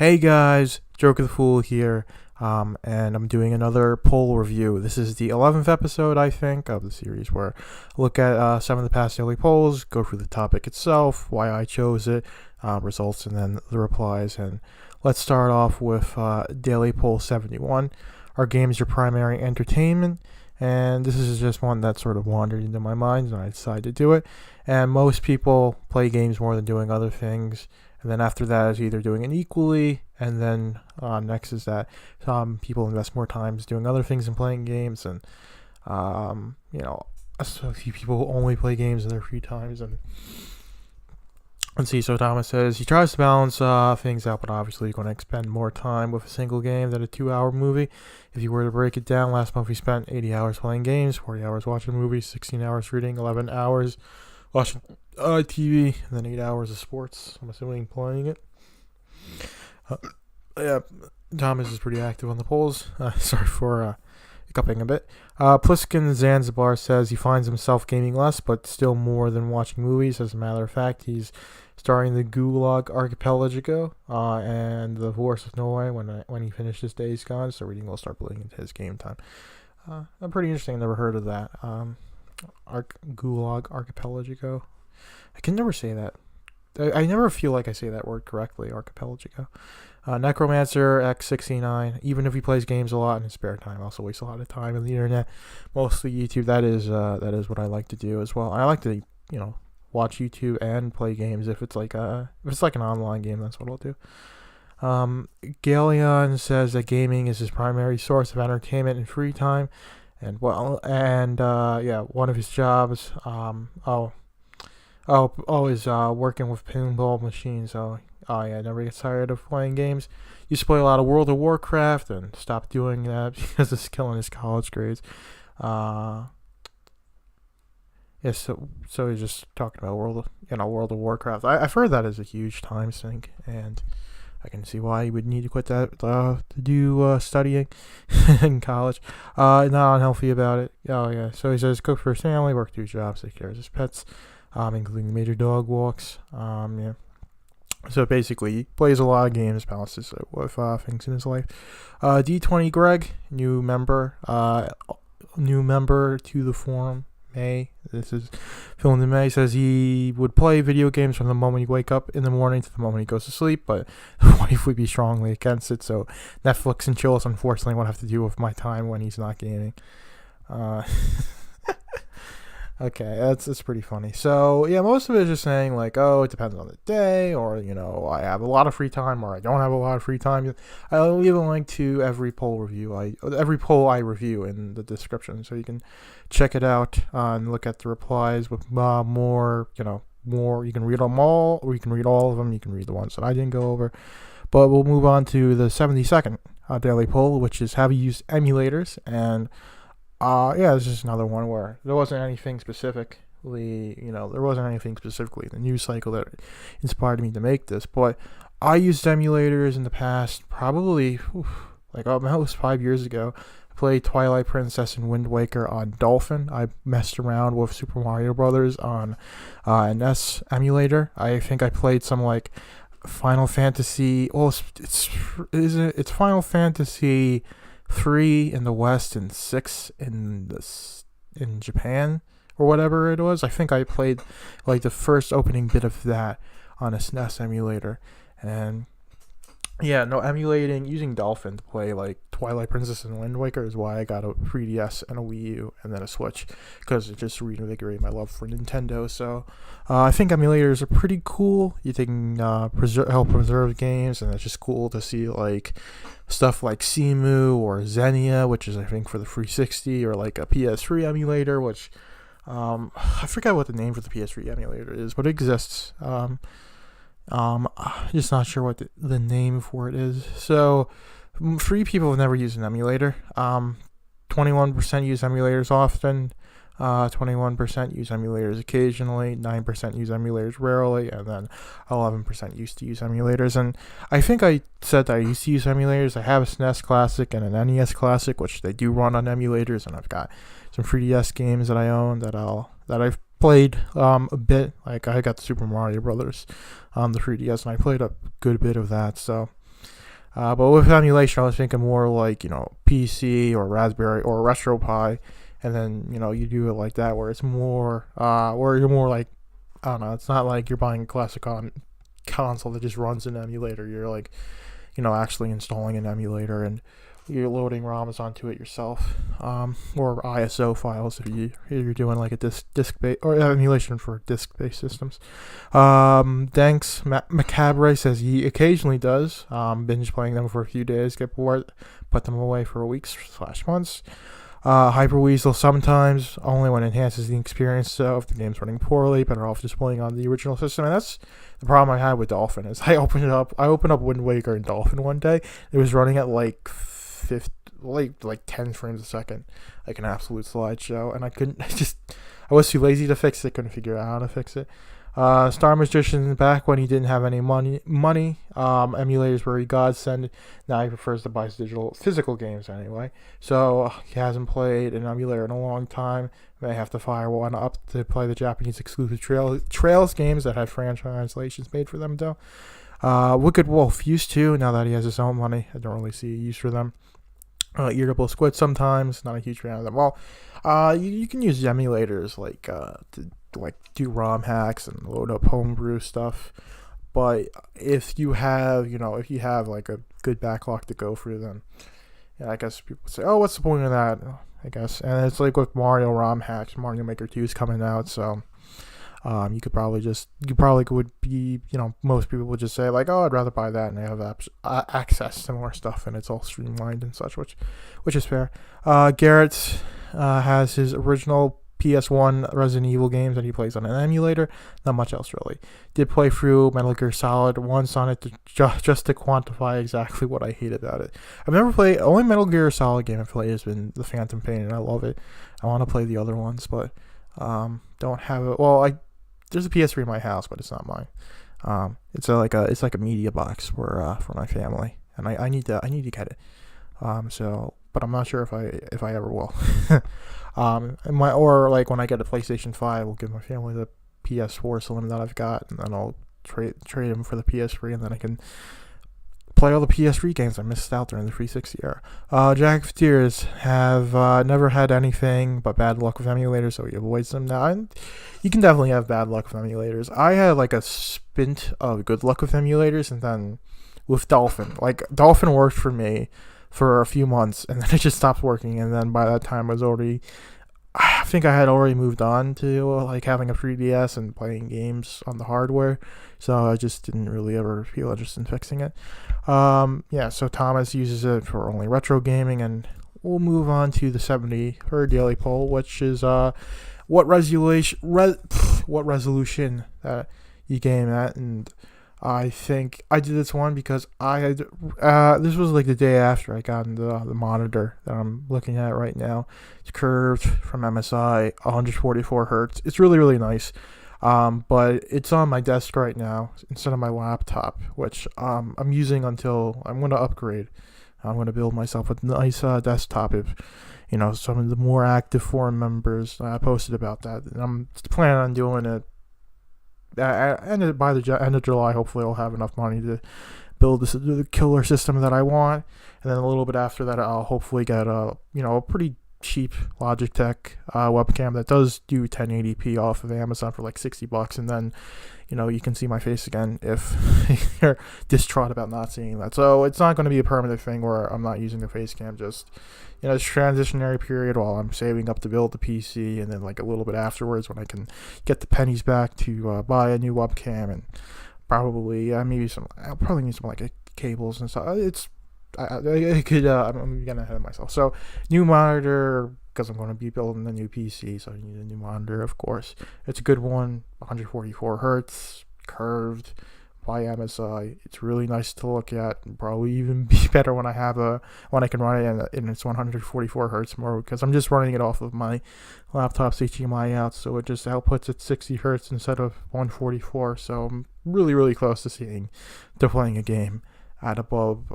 Hey guys, Joke of the Fool here, and I'm doing another poll review. This is the 11th episode, I think, of the series where I look at some of the past daily polls, go through the topic itself, why I chose it, results, and then the replies. And let's start off with Daily Poll 71. Are games your primary entertainment? And this is just one that sort of wandered into my mind, and I decided to do it. And most people play games more than doing other things. And then after that is either doing it equally, and then next is that some people invest more time doing other things than playing games, and so few people only play games in their free times. And let's see. So Thomas says he tries to balance things out, but obviously you're going to spend more time with a single game than a 2-hour movie. If you were to break it down, last month we spent 80 hours playing games, 40 hours watching movies, 16 hours reading, 11 hours watching TV, and then 8 hours of sports. I'm assuming playing it. Yeah, Thomas is pretty active on the polls. Sorry for hiccuping a bit. Pliskin Zanzibar says he finds himself gaming less, but still more than watching movies. As a matter of fact, he's starring the Gulag Archipelago and the Horse of Norway when he finishes Days Gone. So reading will start bleeding into his game time. Pretty interesting. Never heard of that. Gulag Archipelago. I can never say that. I never feel like I say that word correctly. Archipelago. Necromancer X69. Even if he plays games a lot in his spare time, also wastes a lot of time on the internet, mostly YouTube. That is what I like to do as well. I like to watch YouTube and play games if it's like an online game. That's what I'll do. Galeon says that gaming is his primary source of entertainment and free time, and one of his jobs is working with pinball machines. Never gets tired of playing games. Used to play a lot of World of Warcraft and stopped doing that because it's killing his college grades. So he's just talking about World of Warcraft. I've heard that is a huge time sink, and I can see why you would need to quit that to do studying in college. Not unhealthy about it. So he says cook for his family, work 2 jobs, take care of his pets, including major dog walks. So basically, he plays a lot of games, balances it with things in his life. D20 Greg, new member to the forum. May. This is filmed in May. Says he would play video games from the moment he wake up in the morning to the moment he goes to sleep, but the wife would be strongly against it. So Netflix and chills, unfortunately, would have to do with my time when he's not gaming. Okay, that's pretty funny. So yeah, most of it is just saying like, oh, it depends on the day, or I have a lot of free time, or I don't have a lot of free time. I'll leave a link to every poll I review in the description, so you can check it out and look at the replies with more. You can read them all, or you can read all of them. You can read the ones that I didn't go over. But we'll move on to the 72nd daily poll, which is have you used emulators? And this is another one where there wasn't anything specifically in the news cycle that inspired me to make this, but I used emulators in the past, probably almost 5 years ago. I played Twilight Princess and Wind Waker on Dolphin. I messed around with Super Mario Brothers on an NES emulator. I think I played some Final Fantasy. Well, it's Final Fantasy 3 in the West and 6 in Japan, or whatever it was. I think I played the first opening bit of that on a SNES emulator. And emulating using Dolphin to play Twilight Princess and Wind Waker is why I got a 3DS and a Wii U and then a Switch, because it just reinvigorated my love for Nintendo. So I think emulators are pretty cool. You can help preserve games, and it's just cool to see stuff like Cemu or Xenia, which is I think for the 360, or a PS3 emulator, which I forget what the name for the PS3 emulator is, but it exists. I'm just not sure what the name for it is. So 3 people have never used an emulator. 21% use emulators often. 21% use emulators occasionally, 9% use emulators rarely, and then 11% used to use emulators. And I think I said that I used to use emulators. I have a SNES Classic and an NES Classic, which they do run on emulators, and I've got some 3DS games that I own that I've played a bit. I got the Super Mario Brothers on the 3DS, and I played a good bit of that. So But with emulation, I was thinking more like, PC or Raspberry or RetroPie, and then, you do it like that, where it's more, where you're more like, I don't know, it's not like you're buying a classic console that just runs an emulator. You're like, actually installing an emulator and you're loading ROMs onto it yourself, or ISO files if you're doing like a disk based or emulation for disk based systems. Thanks, Macabre says he occasionally does binge playing them for a few days, get bored, put them away for weeks/months. Hyperweasel sometimes, only when it enhances the experience. So if the game's running poorly, better off just playing on the original system. And that's the problem I had with Dolphin. Is I opened up Wind Waker and Dolphin one day. It was running at like 10 frames a second, like an absolute slideshow, and I couldn't. I was too lazy to fix it. Couldn't figure out how to fix it. Star Magician, back when he didn't have any money. Emulators were a godsend. Now he prefers to buy physical games anyway. So he hasn't played an emulator in a long time. May have to fire one up to play the Japanese exclusive Trails games that had franchise translations made for them though. Wicked Wolf used to. Now that he has his own money, I don't really see a use for them. Irritable Squid sometimes. Not a huge fan of them. Well, you can use emulators to do ROM hacks and load up homebrew stuff, but if you have like a good backlog to go through, then I guess people say, oh, what's the point of that? I guess, and it's like with Mario ROM hacks. Mario Maker 2 is coming out, so you would be, most people would just say like, oh, I'd rather buy that, and they have access to more stuff, and it's all streamlined and such, which is fair. Garrett has his original PS1 Resident Evil games that he plays on an emulator. Not much else really. Did play through Metal Gear Solid once on it just to quantify exactly what I hate about it. I've never played. Only Metal Gear Solid game I've played has been the Phantom Pain, and I love it. I want to play the other ones, but don't have it. Well, there's a PS3 in my house, but it's not mine. It's like a media box for my family, and I need to get it. But I'm not sure if I ever will. Or like when I get a PlayStation 5, I'll give my family the PS4 Slim that I've got, and then I'll trade them for the PS3, and then I can play all the PS3 games I missed out during the 360 era. Jack of Tears have never had anything but bad luck with emulators, so he avoids them now. And you can definitely have bad luck with emulators. I had like a stint of good luck with emulators, and then with Dolphin. Like, Dolphin worked for me for a few months, and then it just stopped working, and then by that time I think I had already moved on to like having a 3DS and playing games on the hardware, so I just didn't really ever feel interested in fixing it. So Thomas uses it for only retro gaming, and we'll move on to the 73rd daily poll, which is what resolution that you game at. And I think I did this one because I had this was like the day after I got the monitor that I'm looking at right now. It's curved from MSI, 144 hertz. It's really, really nice. But it's on my desk right now instead of my laptop, which I'm using until I'm going to upgrade. I'm going to build myself a nice desktop. If some of the more active forum members posted about that, and I'm planning on doing it. And by the end of July, hopefully I'll have enough money to build the killer system that I want, and then a little bit after that, I'll hopefully get a pretty cheap Logitech webcam that does do 1080p off of Amazon for like $60, and then you can see my face again if you're distraught about not seeing that. So it's not going to be a permanent thing where I'm not using the face cam, just this transitionary period while I'm saving up to build the PC, and then like a little bit afterwards when I can get the pennies back to buy a new webcam, and probably I'll probably need some like cables and stuff. I'm getting ahead of myself. So new monitor, because I'm going to be building a new PC, so I need a new monitor, of course. It's a good one, 144 hertz, curved, by MSI. It's really nice to look at, and probably even be better when I can run it in its 144 hertz mode, because I'm just running it off of my laptop's HDMI out, so it just outputs at 60 hertz instead of 144. So I'm really, really close to playing a game at above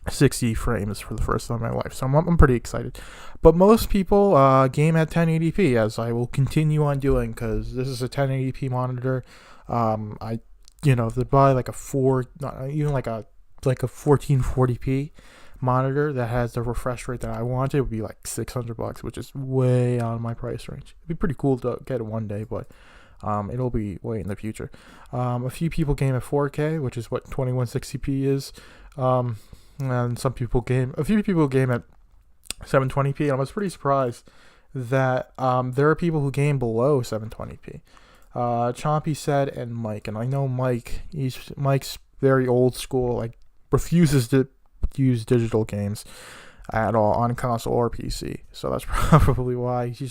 60 frames for the first time in my life, so I'm pretty excited. But most people game at 1080p, as I will continue on doing, because this is a 1080p monitor. If they buy like a 4, not even like like a 1440p monitor that has the refresh rate that I want, it would be like $600, which is way out of my price range. It'd be pretty cool to get it one day, but it'll be way in the future. A few people game at 4K, which is what 2160p is, and a few people game at 720p, and I was pretty surprised that there are people who game below 720p. Chompy said, and Mike, and I know Mike's very old school, like refuses to use digital games at all on console or PC. So that's probably why he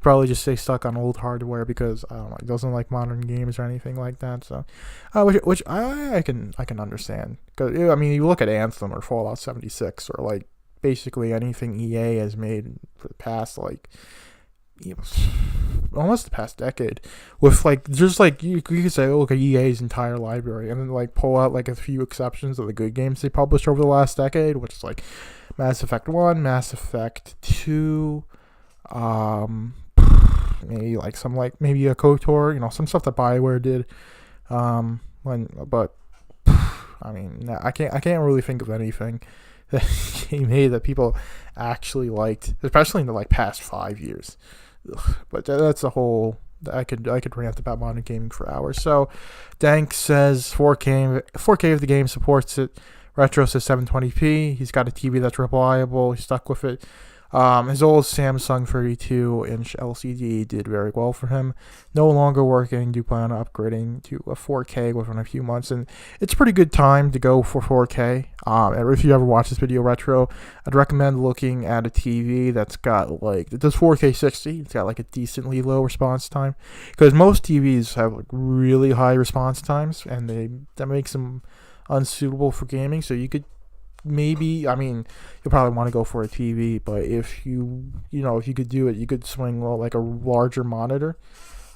probably just stays stuck on old hardware, because I don't know, he doesn't like modern games or anything like that. So, which I can understand, because I mean, you look at Anthem or Fallout 76 or like basically anything EA has made for the past almost the past decade, with like just like you could say, look at EA's entire library and then like pull out like a few exceptions of the good games they published over the last decade, which is like Mass Effect 1, Mass Effect 2, maybe like some like maybe a KOTOR, some stuff that BioWare did, but I mean, I can't really think of anything that he made that people actually liked, especially in the like past 5 years. Ugh, but that's a whole. I could rant about modern gaming for hours. So, Dank says 4K if the game supports it. Retro says 720p. He's got a TV that's reliable. He's stuck with it. His old Samsung 32-inch LCD did very well for him. No longer working. Do plan on upgrading to a 4K within a few months, and it's a pretty good time to go for 4K. If you ever watch this video, Retro, I'd recommend looking at a TV that's got it does 4K 60. It's got like a decently low response time, because most TVs have like really high response times, and that makes them unsuitable for gaming. So you could maybe, I mean, you'll probably want to go for a TV, but if you could do it, you could swing like a larger monitor,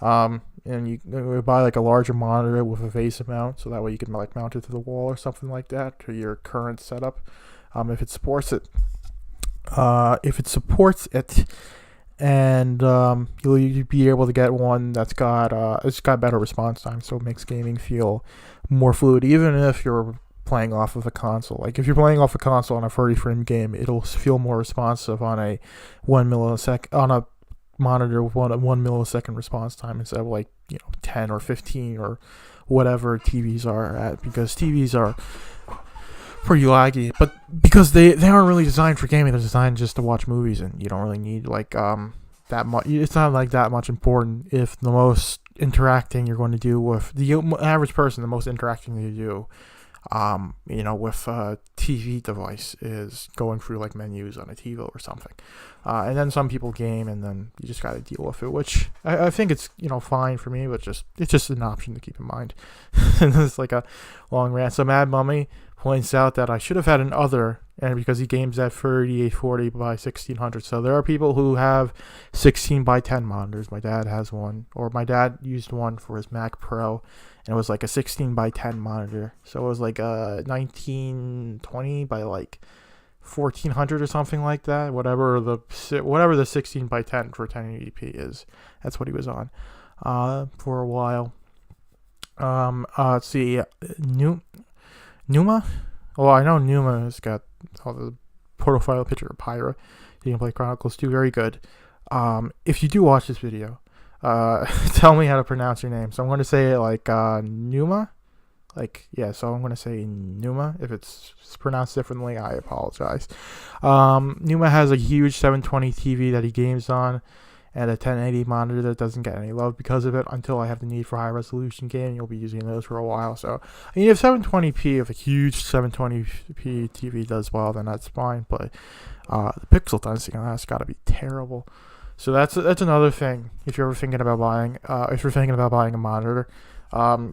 and you buy like a larger monitor with a VESA mount, so that way you can like mount it to the wall or something like that to your current setup, if it supports it. And you'll be able to get one that's got it's got better response time, so it makes gaming feel more fluid, even if you're playing off of a console. Like if you're playing off a console on a 30 frame game, it'll feel more responsive on a 1 millisecond on a monitor with one millisecond response time instead of 10 or 15 or whatever TVs are at, because TVs are pretty laggy, but because they aren't really designed for gaming, they're designed just to watch movies, and you don't really need that much. It's not like that much important if the most interacting you're going to do with the average person, the most interacting you do with a TV device is going through like menus on a TV or something. And then some people game, and then you just got to deal with it, which I think it's, fine for me, but it's just an option to keep in mind. And it's like a long rant. So Mad Mummy points out that I should have had an other, and because he games at 3840 by 1600. So there are people who have 16 by 10 monitors. My dad has one, or my dad used one for his Mac Pro, and it was like a 16 by 10 monitor. So it was like a 1920 by like 1400 or something like that. Whatever the 16 by 10 for 1080p is, that's what he was on for a while. Let's see, Numa? Well, I know Numa has got the profile picture of Pyra. You can play Chronicles 2, very good. If you do watch this video, tell me how to pronounce your name. So I'm going to say it like Numa. So I'm going to say Numa. If it's pronounced differently, I apologize. Numa has a huge 720 TV that he games on, and a 1080 monitor that doesn't get any love because of it until I have the need for high resolution gaming. You'll be using those for a while. So, I mean, if 720p, if a huge 720p TV does well, then that's fine. But the pixel density on that's got to be terrible. So that's another thing. If you're ever thinking about buying, a monitor,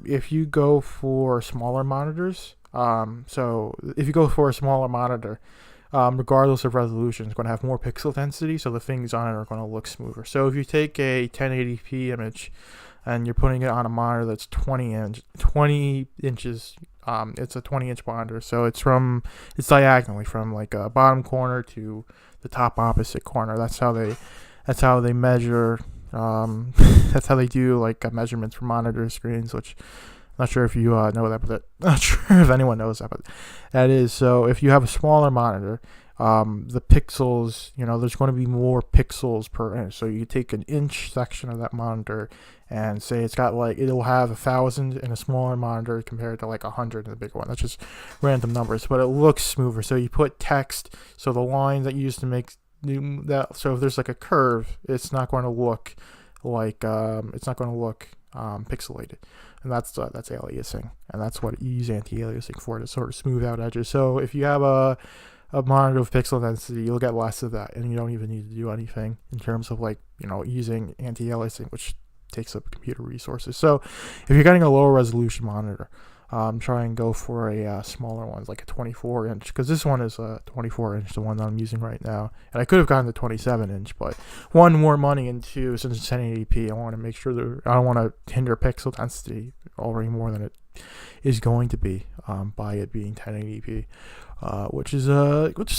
if you go for smaller monitors, regardless of resolution, it's going to have more pixel density, so the things on it are going to look smoother. So if you take a 1080p image and you're putting it on a monitor that's 20 inches, it's a 20-inch monitor, so it's diagonally from like a bottom corner to the top opposite corner. That's how they measure. That's how they do like measurements for monitor screens, which Not sure if you know that, but not sure if anyone knows that, but that is so. If you have a smaller monitor, the pixels, there's going to be more pixels per inch. So you take an inch section of that monitor and say it's got it'll have 1,000 in a smaller monitor compared to 100 in the bigger one. That's just random numbers, but it looks smoother. So you put text, so the line that you use to make that, so if there's a curve, it's not going to look pixelated. And that's aliasing, and that's what you use anti-aliasing for, to sort of smooth out edges. So if you have a monitor with pixel density, you'll get less of that, and you don't even need to do anything in terms of using anti-aliasing, which takes up computer resources. So if you're getting a lower resolution monitor, try and go for a smaller one, like a 24 inch, because this one is a 24 inch, the one that I'm using right now, and I could have gotten the 27 inch, but one, more money, and two, since it's 1080p, I want to make sure that I don't want to hinder pixel density already more than it is going to be by it being 1080p, which is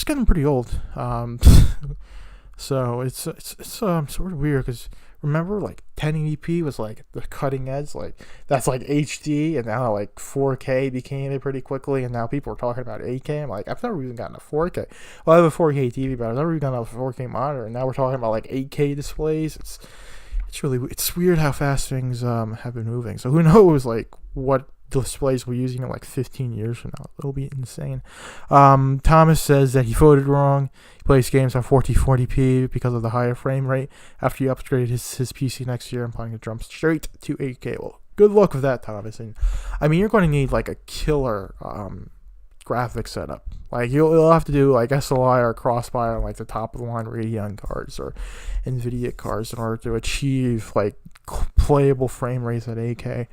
getting pretty old. So it's sort of weird, because remember 1080p was the cutting edge, that's HD, and now 4K became it pretty quickly, and now people are talking about 8K. I'm I've never even gotten a 4K. Well, I have a 4K TV, but I've never even gotten a 4K monitor, and now we're talking about 8K displays. It's weird how fast things have been moving. So who knows what displays we're using in 15 years from now. It'll be insane. Thomas says that he voted wrong. He plays games on 1440p because of the higher frame rate. After he upgraded his PC next year, I'm planning to jump straight to 8K. Well, good luck with that, Thomas. And I mean, you're going to need a killer graphics setup. You'll have to do SLI or Crossfire on the top of the line Radeon cards or NVIDIA cards in order to achieve playable frame rates at 8K.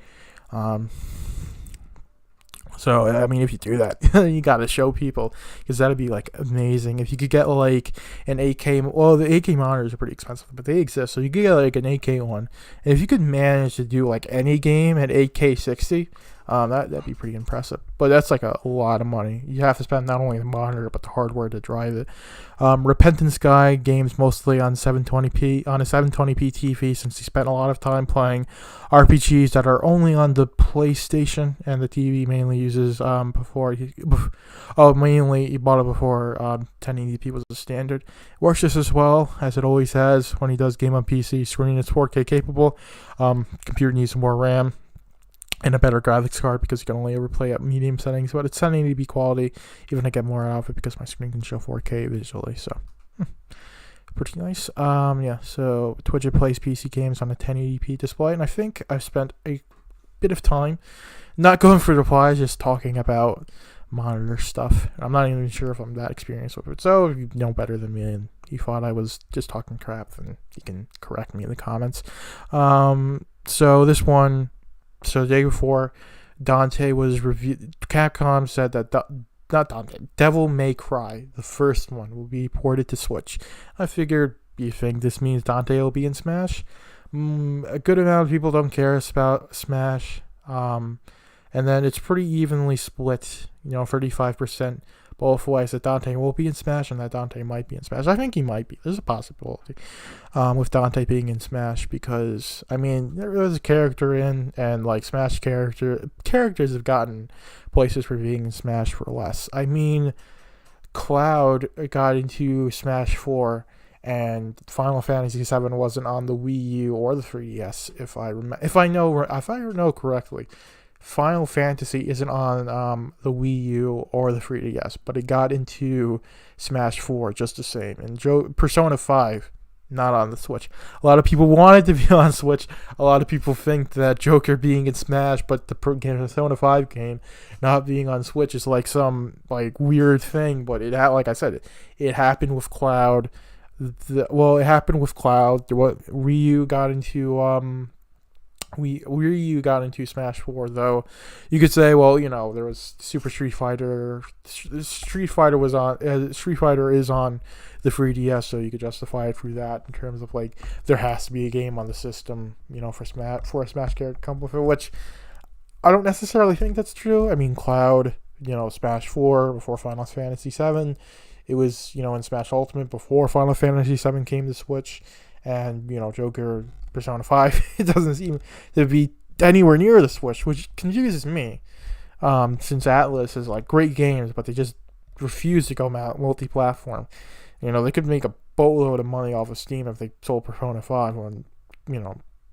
So, I mean, if you do that, you got to show people, because that'd be amazing. If you could get an 8K, well, the 8K monitors are pretty expensive, but they exist. So you could get an 8K one. And if you could manage to do any game at 8K 60, that'd be pretty impressive. But that's a lot of money. You have to spend not only the monitor, but the hardware to drive it. Repentance Guy games mostly on 720p on a 720p TV, since he spent a lot of time playing RPGs that are only on the PlayStation, and the TV mainly uses he bought it before 1080p was the standard. Works just as well as it always has when he does game on PC. Screen is 4K capable. Computer needs more RAM and a better graphics card, because you can only ever play at medium settings, but it's 1080p quality, even to get more out of it, because my screen can show 4K visually, so pretty nice. So Twitch plays PC games on a 1080p display, and I think I've spent a bit of time not going for replies, just talking about monitor stuff. I'm not even sure if I'm that experienced with it, so if you know better than me and you thought I was just talking crap, then you can correct me in the comments. So this one, so the day before Dante was reviewed, Capcom said that not Dante, Devil May Cry, the first one, will be ported to Switch. I figured, you think this means Dante will be in Smash? A good amount of people don't care about Smash. And then it's pretty evenly split, 35% both ways, that Dante will be in Smash and that Dante might be in Smash. I think he might be. There's a possibility with Dante being in Smash, because, I mean, there's a character in, and Smash characters have gotten places for being in Smash for less. I mean, Cloud got into Smash 4, and Final Fantasy 7 wasn't on the Wii U or the 3DS, if I know correctly. Final Fantasy isn't on the Wii U or the 3DS, but it got into Smash 4 just the same. And Persona 5, not on the Switch. A lot of people wanted to be on Switch. A lot of people think that Joker being in Smash, but the Persona 5 game not being on Switch is some weird thing. But like I said, it happened with Cloud. It happened with Cloud. Ryu got into Ryu got into Smash 4, though. You could say, well, there was Super Street Fighter. Street Fighter is on the 3DS, so you could justify it through that in terms of there has to be a game on the system, for a Smash character to come with it, which I don't necessarily think that's true. I mean, Cloud, Smash 4 before Final Fantasy 7. It was, in Smash Ultimate before Final Fantasy 7 came to Switch. And, Joker, Persona 5, it doesn't seem to be anywhere near the Switch, which confuses me. Since Atlas is like great games, but they just refuse to go multi-platform. They could make a boatload of money off of Steam if they sold Persona 5 on,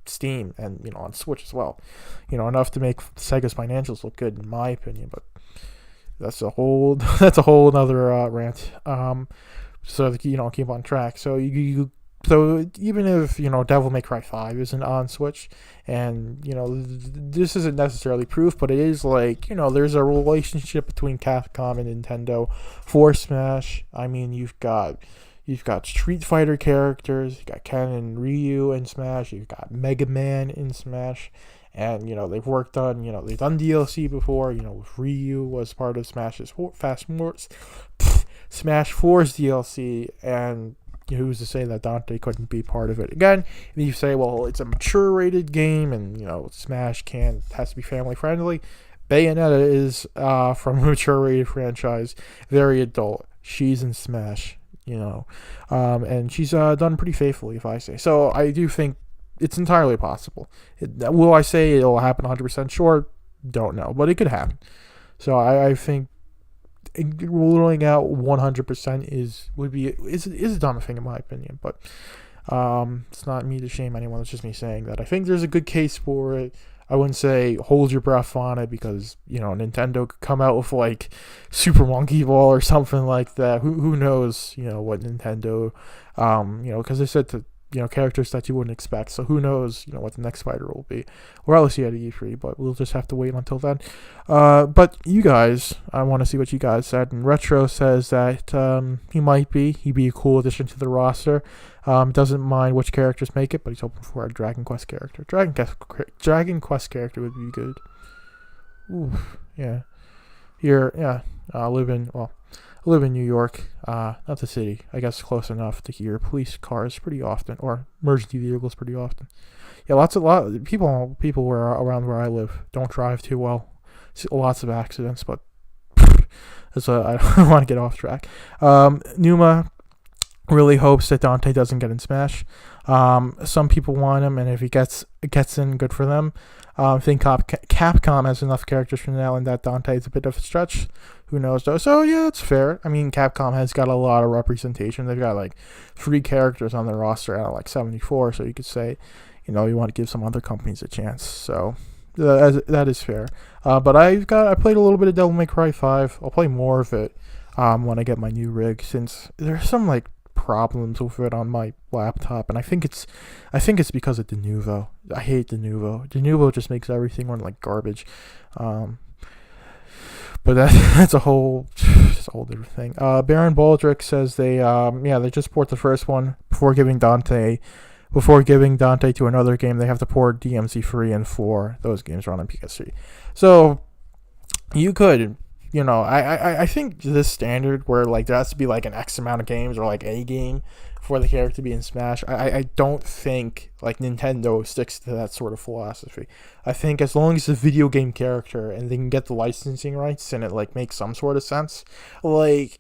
Steam and, on Switch as well. Enough to make Sega's financials look good, in my opinion, but that's a whole other rant. So, keep on track. So so even if, Devil May Cry 5 isn't on Switch, and, this isn't necessarily proof, but it is like, there's a relationship between Capcom and Nintendo for Smash. I mean, you've got Street Fighter characters, you've got Ken and Ryu in Smash, you've got Mega Man in Smash, and, they've worked on, they've done DLC before, Ryu was part of Smash 4's DLC, and who's to say that Dante couldn't be part of it? Again, if you say, well, it's a mature rated game and, Smash has to be family friendly. Bayonetta is from a mature rated franchise, very adult. She's in Smash, and she's done pretty faithfully, if I say. So I do think it's entirely possible. Will I say it'll happen 100% sure? Don't know, but it could happen. So I think ruling out 100% is a dumb thing in my opinion, but it's not me to shame anyone. It's just me saying that I think there's a good case for it. I wouldn't say hold your breath on it, because Nintendo could come out with like Super Monkey Ball or something like that. Who knows what Nintendo because they said to characters that you wouldn't expect. So who knows, what the next fighter will be. Or else you had E3, but we'll just have to wait until then. But you guys, I want to see what you guys said. And Retro says that he'd be a cool addition to the roster. Doesn't mind which characters make it, but he's hoping for a Dragon Quest character. Dragon Quest character would be good. Ooh, yeah. I live in New York, not the city. I guess close enough to hear police cars pretty often, or emergency vehicles pretty often. Yeah, lot of people where around where I live don't drive too well. Lots of accidents, but I don't want to get off track. Numa really hopes that Dante doesn't get in Smash. Some people want him, and if he gets in, good for them. I think Capcom has enough characters for now, and that Dante is a bit of a stretch. Who knows, though? So, yeah, it's fair. I mean, Capcom has got a lot of representation. They've got, like, 3 characters on their roster out of, like, 74, so you could say, you want to give some other companies a chance. So, that is fair. But I played a little bit of Devil May Cry 5. I'll play more of it when I get my new rig, since there's some, like, problems with it on my laptop, and I think it's because of Denuvo. I hate Denuvo. Denuvo just makes everything run like garbage. But that's a whole different thing. Baron Baldrick says they just port the first one before giving Dante to another game. They have to port DMC 3 and 4. Those games run on PS3. So you could. I think this standard where like there has to be like an X amount of games or like a game for the character to be in Smash, I don't think like Nintendo sticks to that sort of philosophy. I think as long as it's a video game character and they can get the licensing rights and it like makes some sort of sense, like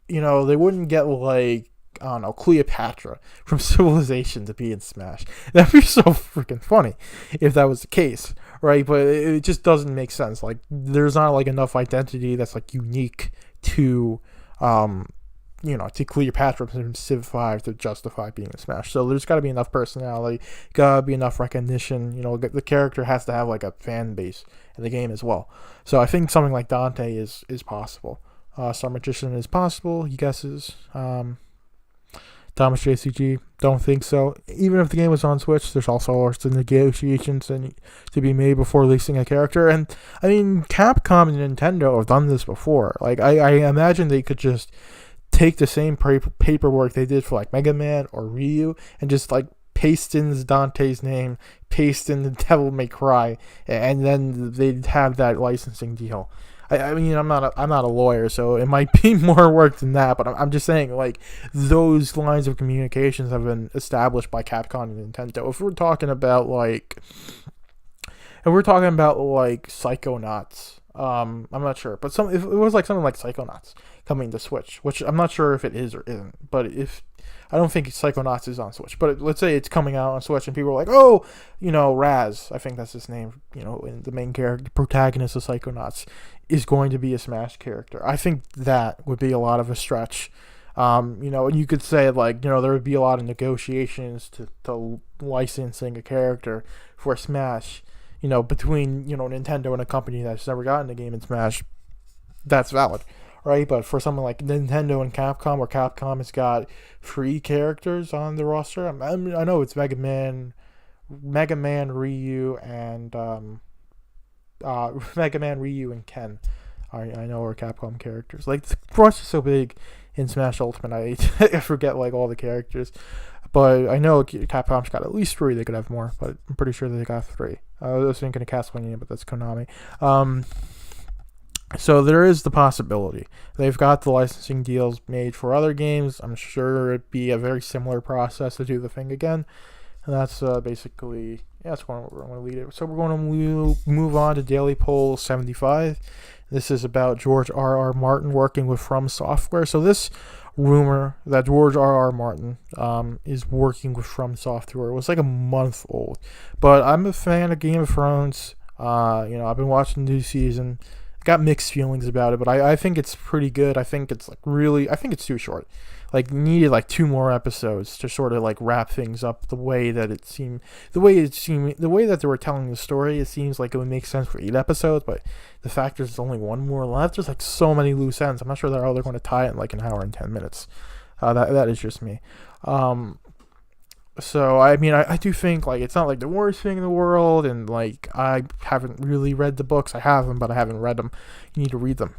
they wouldn't get like, I don't know, Cleopatra from Civilization to be in Smash. That'd be so freaking funny if that was the case, right? But it just doesn't make sense. Like, there's not like enough identity that's like unique to, to Cleopatra from Civ 5 to justify being in Smash. So there's got to be enough personality, gotta be enough recognition. The character has to have like a fan base in the game as well. So I think something like Dante is possible. Star Magician is possible, he guesses. Thomas JCG, don't think so. Even if the game was on Switch, there's also lots of negotiations to be made before releasing a character. And, I mean, Capcom and Nintendo have done this before. Like, I imagine they could just take the same paperwork they did for, like, Mega Man or Ryu and just, like, paste in Dante's name, paste in the Devil May Cry, and then they'd have that licensing deal. I mean, I'm not a lawyer, so it might be more work than that. But I'm just saying, like, those lines of communications have been established by Capcom and Nintendo. If we're talking about like Psychonauts, I'm not sure, but if it was like something like Psychonauts coming to Switch, which I'm not sure if it is or isn't. But if I don't think Psychonauts is on Switch, but let's say it's coming out on Switch and people are like, oh, Raz, I think that's his name, and the main character, protagonist of Psychonauts, is going to be a Smash character. I think that would be a lot of a stretch. And you could say like, there would be a lot of negotiations to licensing a character for Smash, between, Nintendo and a company that's never gotten a game in Smash. That's valid, right? But for something like Nintendo and Capcom, where Capcom has got 3 characters on the roster, I know it's Mega Man, Ryu, and Mega Man, Ryu, and Ken. I know are Capcom characters. Like, the roster is so big in Smash Ultimate, I forget like all the characters. But I know Capcom's got at least 3. They could have more, but I'm pretty sure they got 3. I was thinking of Castlevania, but that's Konami. So there is the possibility. They've got the licensing deals made for other games. I'm sure it'd be a very similar process to do the thing again. And that's basically, that's where we're going to lead it. So we're going to move on to Daily Poll 75. This is about George R.R. Martin working with From Software. So this rumor that George R.R. Martin is working with From Software was like a month old. But I'm a fan of Game of Thrones. I've been watching the new season. Got mixed feelings about it, but I think it's pretty good. I think it's I think it's too short. Like, needed like 2 more episodes to sort of like wrap things up the way that the way that they were telling the story. It seems like it would make sense for 8 episodes, but the fact there's only 1 more left, there's like so many loose ends. I'm not sure they're going to tie it in like an hour and 10 minutes. That is just me. So, I mean, I do think, like, it's not, like, the worst thing in the world, and, like, I haven't really read the books. I have them, but I haven't read them. You need to read them.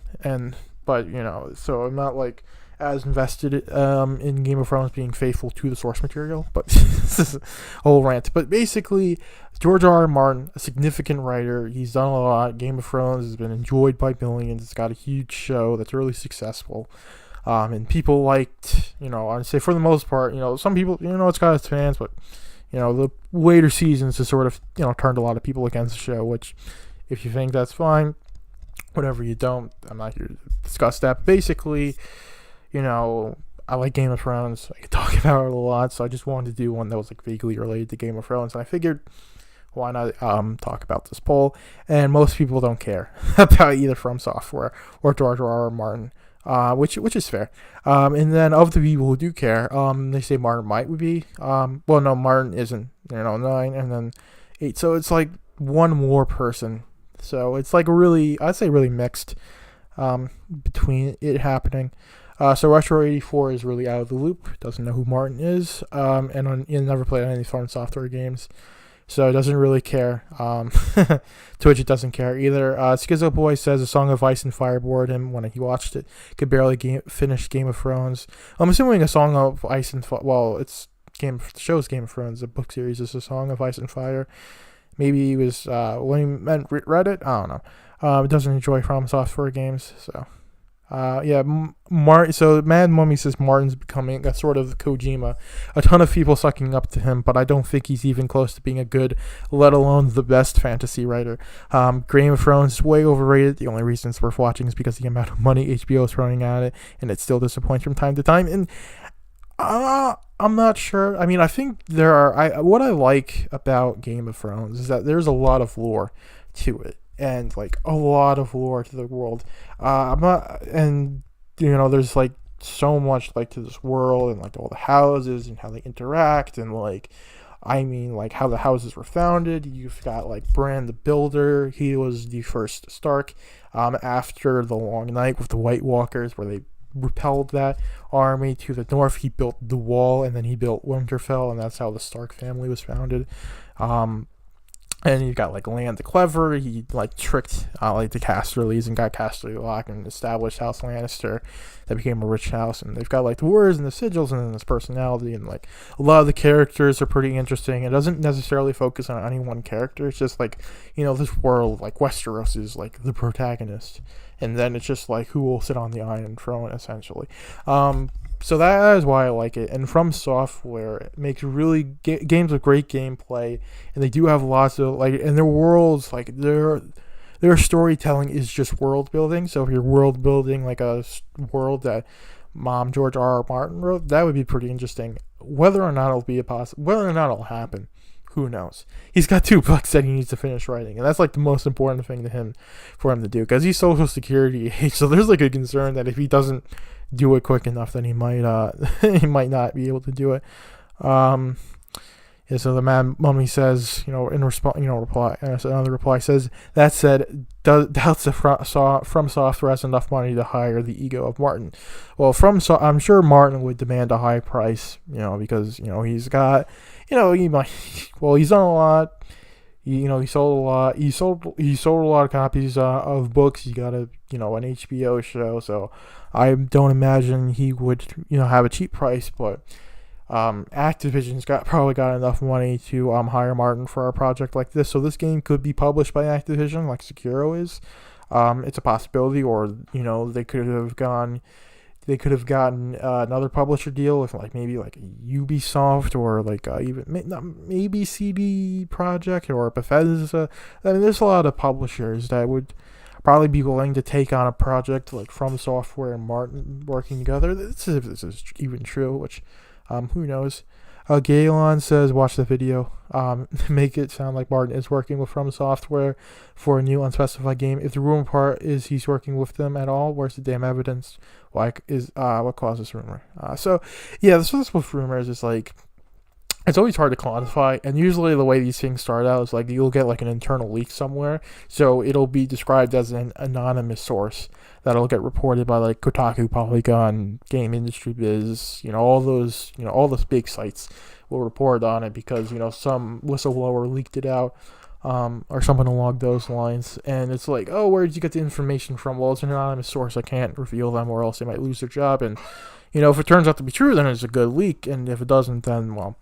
But, so I'm not, like, as invested in Game of Thrones being faithful to the source material, but this is a whole rant. But basically, George R.R. Martin, a significant writer, he's done a lot. Game of Thrones has been enjoyed by millions. It's got a huge show that's really successful. And people liked, I'd say for the most part, some people, it's got its fans, but, the later seasons has sort of, turned a lot of people against the show, which, if you think that's fine, whatever you don't, I'm not here to discuss that. But basically, I like Game of Thrones. I could talk about it a lot, so I just wanted to do one that was, like, vaguely related to Game of Thrones, and I figured, why not talk about this poll? And most people don't care about either From Software or George R.R. Martin. Which is fair. And then of the people who do care, they say Martin would be. Martin isn't. 9 and then 8. So it's like 1 more person. So it's like I'd say really mixed between it happening. So Retro84 is really out of the loop. Doesn't know who Martin is. And he never played any From Software games. So it doesn't really care. Twitch it doesn't care either. Schizo Boy says A Song of Ice and Fire bored him when he watched it. Could barely finish Game of Thrones. I'm assuming A Song of Ice and Fire. Well, the show's Game of Thrones. The book series is A Song of Ice and Fire. Maybe he was when he read it. I don't know. It doesn't enjoy From Software games, so. So Mad Mummy says Martin's becoming a sort of Kojima. A ton of people sucking up to him, but I don't think he's even close to being a good, let alone the best fantasy writer. Game of Thrones is way overrated. The only reason it's worth watching is because of the amount of money HBO is throwing at it, and it still disappoints from time to time. And I'm not sure. I mean, I think what I like about Game of Thrones is that there's a lot of lore to it. And like a lot of lore to the world. There's like so much like to this world and like all the houses and how they interact and like, how the houses were founded. You've got like Bran the Builder. He was the first Stark. After the Long Night with the White Walkers, where they repelled that army to the north, he built the Wall, and then he built Winterfell, and that's how the Stark family was founded. And you got like Land the Clever. He like tricked the Casterlys and got Casterly locked and established House Lannister. That became a rich house. And they've got like the words and the sigils and then this personality, and like a lot of the characters are pretty interesting. It doesn't necessarily focus on any one character. It's just like, this world, like Westeros is like the protagonist, and then it's just like who will sit on the Iron Throne essentially. So that is why I like it. And From Software, it makes really games with great gameplay, and they do have lots of and their worlds, they're their storytelling is just world building. So if you're world building like a world that George R.R. Martin wrote, that would be pretty interesting. Whether or not it'll happen, who knows? He's got 2 books that he needs to finish writing, and that's like the most important thing for him to do, because he's Social Security age. So there's like a concern that if he doesn't do it quick enough, then he might he might not be able to do it. Yeah, so the Mad Mummy says, in response, reply. Another reply says, that said, doubts if From Software has enough money to hire the ego of Martin. Well, I'm sure Martin would demand a high price, because he's got, he might. Well, he's done a lot. He sold a lot. He sold a lot of copies of books. He got an HBO show. So I don't imagine he would, have a cheap price, but. Activision's probably got enough money to hire Martin for a project like this, so this game could be published by Activision like Sekiro is. It's a possibility, or they could have gotten another publisher deal with maybe Ubisoft, or maybe CD Projekt or Bethesda. I mean, there's a lot of publishers that would probably be willing to take on a project like From Software and Martin working together. This is even true, which who knows? Galen says, watch the video. Make it sound like Martin is working with From Software for a new unspecified game. If the rumor part is he's working with them at all, where's the damn evidence? What causes rumor? So that's with rumors. Is it's always hard to quantify, and usually the way these things start out is you'll get an internal leak somewhere, so it'll be described as an anonymous source that'll get reported by Kotaku, Polygon, Game Industry Biz, all those big sites will report on it because some whistleblower leaked it out, or something along those lines, and it's oh, where did you get the information from? Well, it's an anonymous source. I can't reveal them, or else they might lose their job, and if it turns out to be true, then it's a good leak, and if it doesn't, then well.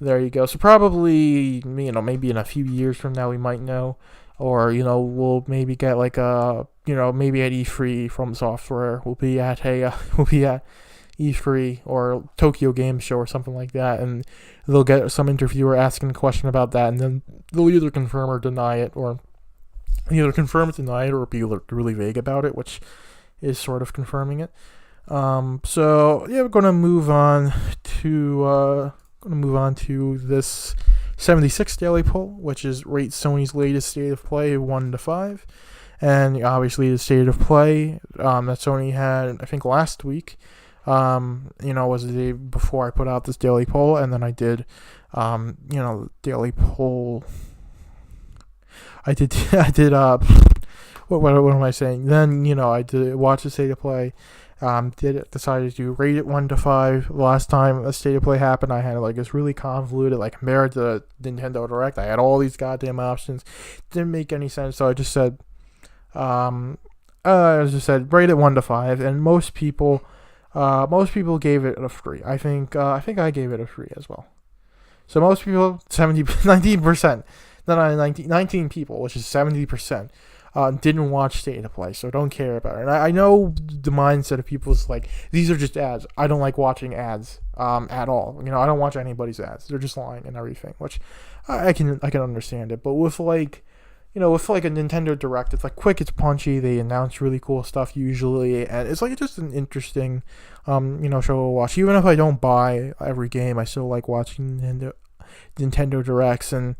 There you go. So probably, maybe in a few years from now we might know, or we'll maybe get maybe at E3 From Software. We'll be at E3 or Tokyo Game Show or something like that, and they'll get some interviewer asking a question about that, and then they'll either confirm or deny it, or be really vague about it, which is sort of confirming it. So yeah, we're gonna move on to this 76 daily poll, which is rate Sony's latest state of play 1 to 5, and obviously the state of play that Sony had, I think last week, was the day before I put out this daily poll, and then I did, daily poll. I did. What am I saying? Then I did watch the state of play. Decided to rate it 1 to 5. Last time a state of play happened, I had this really convoluted, compared to Nintendo Direct, I had all these goddamn options. Didn't make any sense, so I just said, rate it 1 to 5, and most people gave it a 3. I think I gave it a 3 as well. So most people, 19%, 19 people, which is 70%. Didn't watch State of Play, so don't care about it. And I know the mindset of people is these are just ads. I don't like watching ads at all. I don't watch anybody's ads. They're just lying and everything, which I can understand it. But with with a Nintendo Direct, it's quick, it's punchy. They announce really cool stuff usually, and it's just an interesting show to watch. Even if I don't buy every game, I still like watching Nintendo Directs. And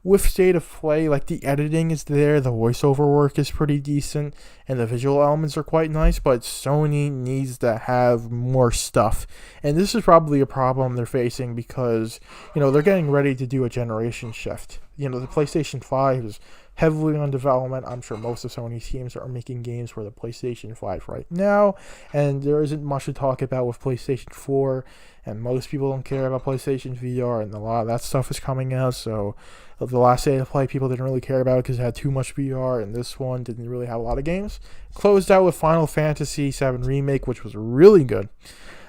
with State of Play, the editing is there, the voiceover work is pretty decent, and the visual elements are quite nice, but Sony needs to have more stuff. And this is probably a problem they're facing because, they're getting ready to do a generation shift. The PlayStation 5 is heavily on development. I'm sure most of Sony's teams are making games for the PlayStation 5 right now, and there isn't much to talk about with PlayStation 4, and most people don't care about PlayStation VR, and a lot of that stuff is coming out, so the last State of Play, people didn't really care about it because it had too much VR, and this one didn't really have a lot of games. Closed out with Final Fantasy VII Remake, which was really good.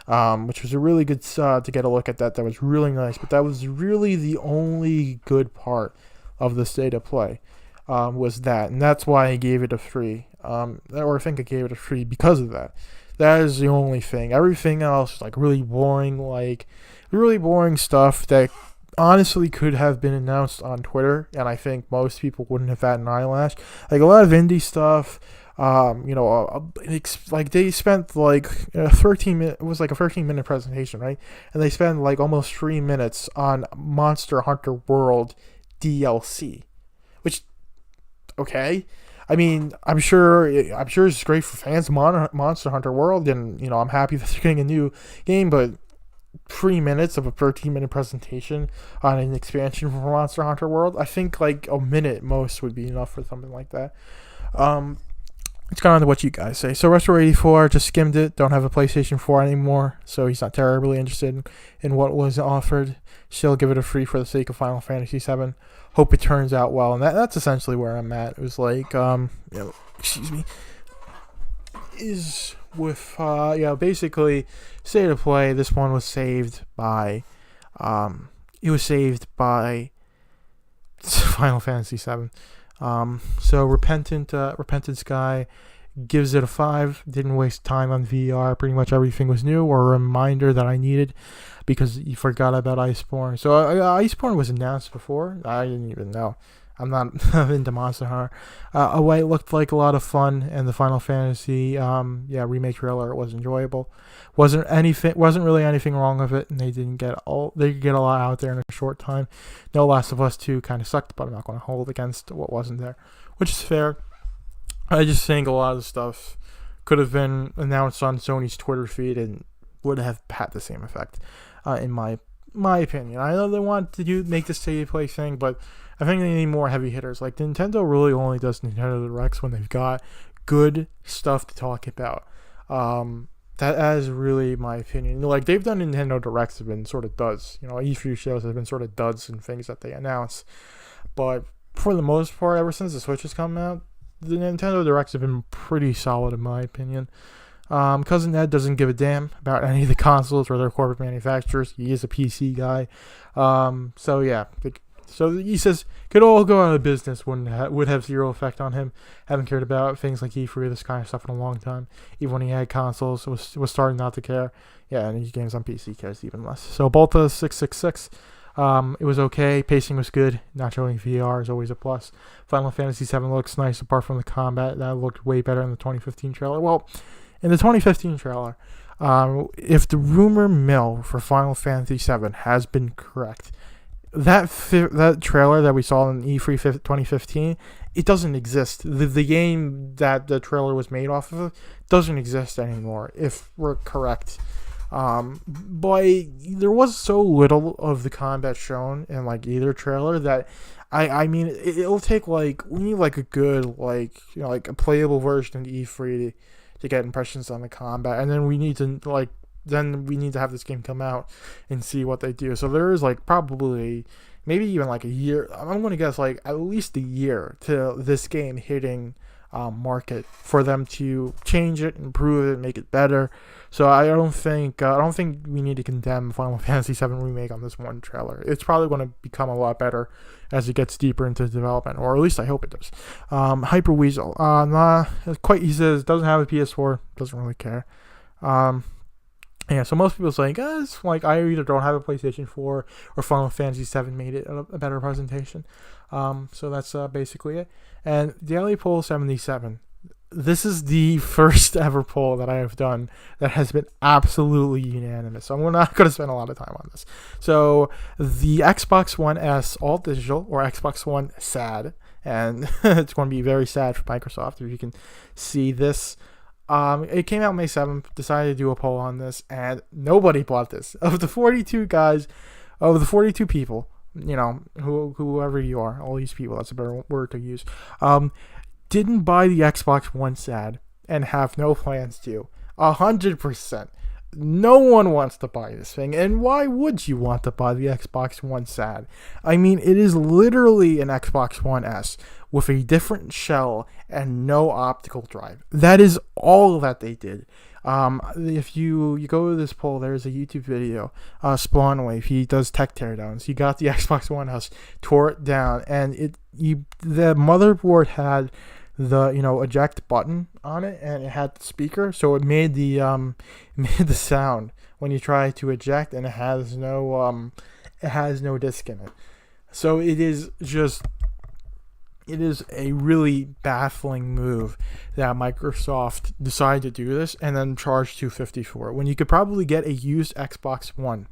To get a look at that. That was really nice, but that was really the only good part of the State of Play, was that, and that's why I gave it a 3. Or I think I gave it a 3 because of that. That is the only thing. Everything else is really boring stuff that honestly could have been announced on Twitter, and I think most people wouldn't have had an eyelash. Like a lot of indie stuff, like they spent like 13 minute. It was like a 13-minute presentation, right? And they spent like almost 3 minutes on Monster Hunter World DLC, which okay. I mean, I'm sure it's great for fans of Monster Hunter World, and I'm happy that they're getting a new game, but 3 minutes of a 13-minute presentation on an expansion for Monster Hunter World. I think like a minute most would be enough for something like that. It's kind of what you guys say. So Retro84 just skimmed it. Don't have a PlayStation 4 anymore, so he's not terribly interested in what was offered. Still give it a free for the sake of Final Fantasy VII. Hope it turns out well, and that's essentially where I'm at. It was like, excuse me, is with basically state of play. This one was saved by Final Fantasy VII. So Repentance guy gives it a 5. Didn't waste time on VR. Pretty much everything was new, or a reminder that I needed, because you forgot about Iceborne. So Iceborne was announced before. I didn't even know. I'm not into Monster Hunter. It looked like a lot of fun, and the Final Fantasy remake trailer was enjoyable. Wasn't really anything wrong with it, and they get a lot out there in a short time. No, Last of Us 2 kind of sucked, but I'm not going to hold against what wasn't there, which is fair. I just think a lot of stuff could have been announced on Sony's Twitter feed and would have had the same effect, in my opinion. I know they want to make this state of play thing, but I think they need more heavy hitters. Like, Nintendo really only does Nintendo Directs when they've got good stuff to talk about. That is really my opinion. Like, they've done Nintendo Directs have been sort of duds. E3 shows have been sort of duds and things that they announce. But for the most part, ever since the Switch has come out, the Nintendo Directs have been pretty solid in my opinion. Cousin Ed doesn't give a damn about any of the consoles or their corporate manufacturers. He is a PC guy. So he says could all go out of business would have zero effect on him. Haven't cared about things like E3, this kind of stuff in a long time. Even when he had consoles, was starting not to care. Yeah, and he games on PC cares even less. So Bolta 666. It was okay. Pacing was good. Not showing VR is always a plus. Final Fantasy VII looks nice apart from the combat. That looked way better in the 2015 trailer. Well, in the 2015 trailer, if the rumor mill for Final Fantasy VII has been correct, that trailer that we saw in E3 2015, it doesn't exist. The game that the trailer was made off of doesn't exist anymore, if we're correct. But there was so little of the combat shown in like either trailer that I mean it'll take we need like a good like a playable version of E3 to get impressions on the combat, and then we need to have this game come out and see what they do. So there is probably maybe even a year. I'm going to guess at least a year to this game hitting market for them to change it, improve it, make it better. So I don't think we need to condemn Final Fantasy VII Remake on this one trailer. It's probably going to become a lot better as it gets deeper into development, or at least I hope it does. Hyper Weasel, he says doesn't have a PS4, doesn't really care. Yeah, so most people saying, guys, I either don't have a PlayStation 4 or Final Fantasy VII made it a better presentation. So that's basically it. And Daily Poll 77. This is the first ever poll that I have done that has been absolutely unanimous. So I'm not going to spend a lot of time on this. So the Xbox One S all digital, or Xbox One sad, and it's going to be very sad for Microsoft if you can see this. It came out May 7th, decided to do a poll on this, and nobody bought this. Of the 42 people, whoever you are, all these people, that's a better word to use, didn't buy the Xbox One sad and have no plans to. 100%. No one wants to buy this thing, and why would you want to buy the Xbox One sad? I mean, it is literally an Xbox One S with a different shell and no optical drive. That is all that they did. If you go to this poll, there's a YouTube video, Spawnwave, he does tech teardowns. He got the Xbox One S, tore it down, and the motherboard had the eject button on it, and it had the speaker, so it made the sound when you try to eject, and it has no it has no disc in it. So it is a really baffling move that Microsoft decided to do this and then charge $250 for it when you could probably get a used Xbox One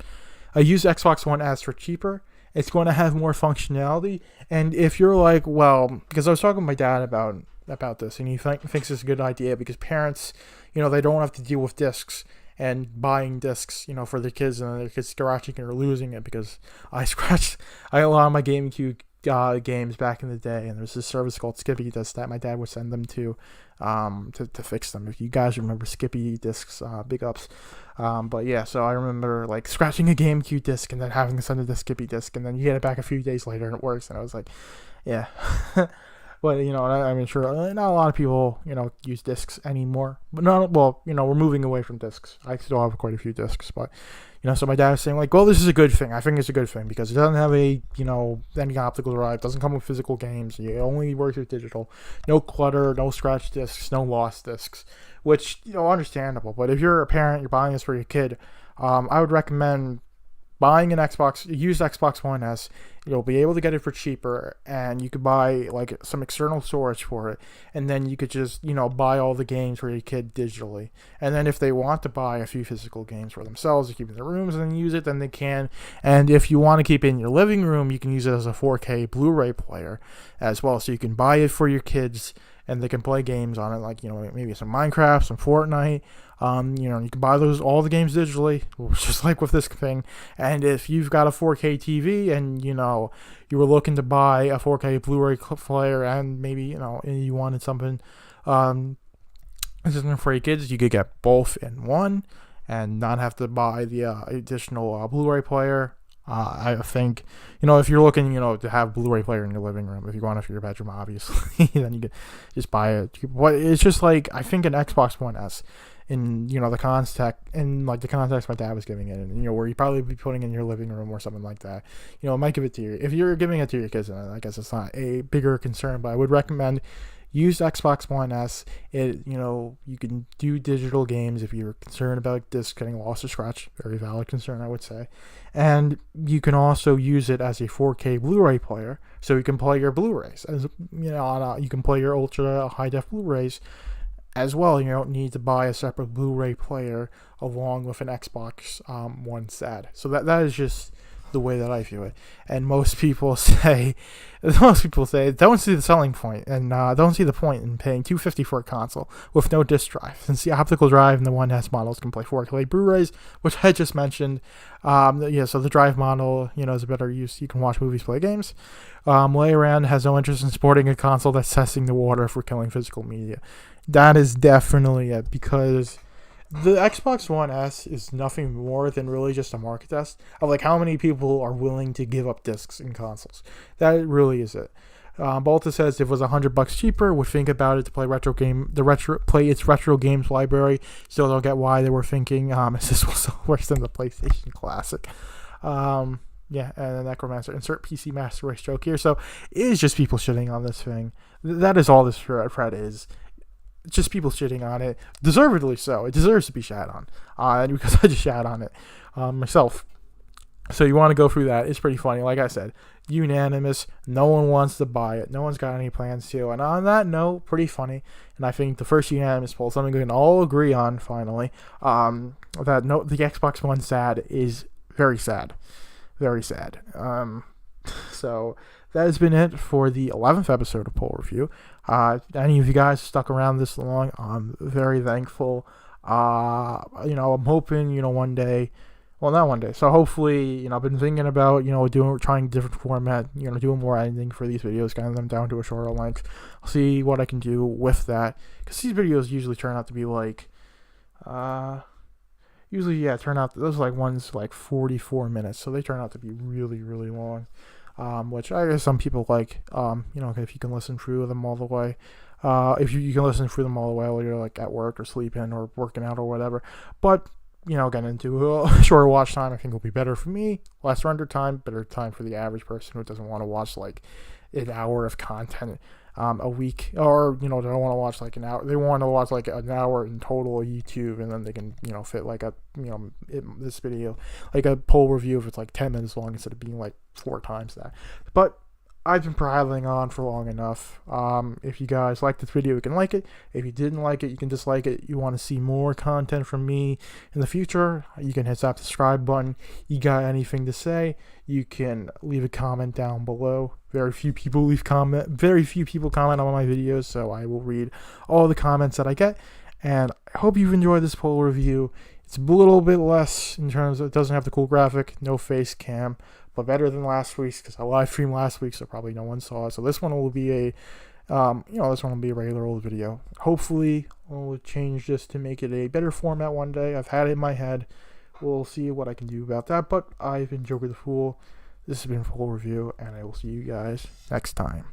S for cheaper. It's going to have more functionality, and if you're like, well, because I was talking to my dad about this, and he thinks it's a good idea because parents, they don't have to deal with discs and buying discs, for their kids, and their kids scratching it or losing it, because I had a lot of my GameCube games back in the day, and there's this service called Skippy Discs that my dad would send them to fix them. If you guys remember Skippy Discs, big ups. But yeah, so I remember like scratching a GameCube disc and then having to send it to Skippy Disc, and then you get it back a few days later and it works, and I was like, yeah. But, I mean, sure, not a lot of people, use discs anymore. But we're moving away from discs. I still have quite a few discs, but, so my dad was saying, like, well, this is a good thing. I think it's a good thing because it doesn't have any optical drive. It doesn't come with physical games. It only works with digital. No clutter, no scratch discs, no lost discs, which, understandable. But if you're a parent, you're buying this for your kid, I would recommend buying a used Xbox One S. You'll be able to get it for cheaper, and you could buy like some external storage for it, and then you could just buy all the games for your kid digitally. And then if they want to buy a few physical games for themselves to keep in their rooms and then use it, then they can. And if you want to keep it in your living room, you can use it as a 4K Blu-ray player as well. So you can buy it for your kids, and they can play games on it, like maybe some Minecraft, some Fortnite. You can buy all the games digitally, just like with this thing. And if you've got a 4K TV and you were looking to buy a 4K Blu-ray player, and maybe you wanted something for your kids, you could get both in one and not have to buy the additional Blu-ray player. I think, if you're looking, to have a Blu-ray player in your living room, if you're going for your bedroom, obviously, then you could just buy it. But it's just like, I think an Xbox One S, in the context my dad was giving it, and where you probably be putting in your living room or something like that, might give it to if you're giving it to your kids, and I guess it's not a bigger concern, but I would recommend use Xbox One S. You can do digital games if you're concerned about disc getting lost or scratched. Very valid concern, I would say. And you can also use it as a 4K Blu-ray player, so you can play your Blu-rays. You can play your ultra high def Blu-rays as well. You don't need to buy a separate Blu-ray player along with an Xbox One SAD. So that is just the way that I view it. And most people say don't see the selling point, and don't see the point in paying $250 for a console with no disc drive, since the optical drive in the One S models can play 4K Blu-rays, which I just mentioned. So the drive model, is a better use. You can watch movies, play games. Layerand has no interest in supporting a console that's testing the water for killing physical media. That is definitely it, because the Xbox One S is nothing more than really just a market test of like how many people are willing to give up discs in consoles. That really is it. Balta says if it was $100 cheaper, would think about it to play play its retro games library. Still don't get why they were thinking this was worse than the PlayStation Classic. Yeah, and then Necromancer, insert PC Master Race joke here. So it is just people shitting on this thing. That is all this thread is. Just people shitting on it, deservedly so. It deserves to be shat on, because I just shat on it myself. So you want to go through that. It's pretty funny. Like I said, unanimous. No one wants to buy it. No one's got any plans to. And on that note, pretty funny. And I think the first unanimous poll, something we can all agree on finally, the Xbox One SAD is very sad. Very sad. So that has been it for the 11th episode of Poll Review. Any of you guys stuck around this long, I'm very thankful. I'm hoping, one day, well, not one day, so hopefully, I've been thinking about, trying different format, doing more editing for these videos, getting them down to a shorter length. I'll see what I can do with that, because these videos usually turn out to be like, those like ones like 44 minutes, so they turn out to be really, really long. Which I guess some people like, if you can listen through them all the way, if you can listen through them all the way while you're like at work or sleeping or working out or whatever. But, getting into a shorter watch time, I think will be better for me, less render time, better time for the average person who doesn't want to watch like an hour of content a week, or they don't want to watch like an hour. They want to watch like an hour in total of YouTube, and then they can fit like a this video, like a poll review if it's like 10 minutes long instead of being like 4 times that. But I've been prattling on for long enough. If you guys liked this video, you can like it. If you didn't like it, you can dislike it. You want to see more content from me in the future, you can hit that subscribe button. You got anything to say, you can leave a comment down below. Very few people comment on my videos, so I will read all the comments that I get. And I hope you've enjoyed this poll review. It's a little bit less in terms of, it doesn't have the cool graphic, no face cam, but better than last week's, because I live streamed last week, so probably no one saw it. So this one will be a regular old video. Hopefully I'll change this to make it a better format one day. I've had it in my head. We'll see what I can do about that, but I've been Joker the Fool. This has been Full Review, and I will see you guys next time.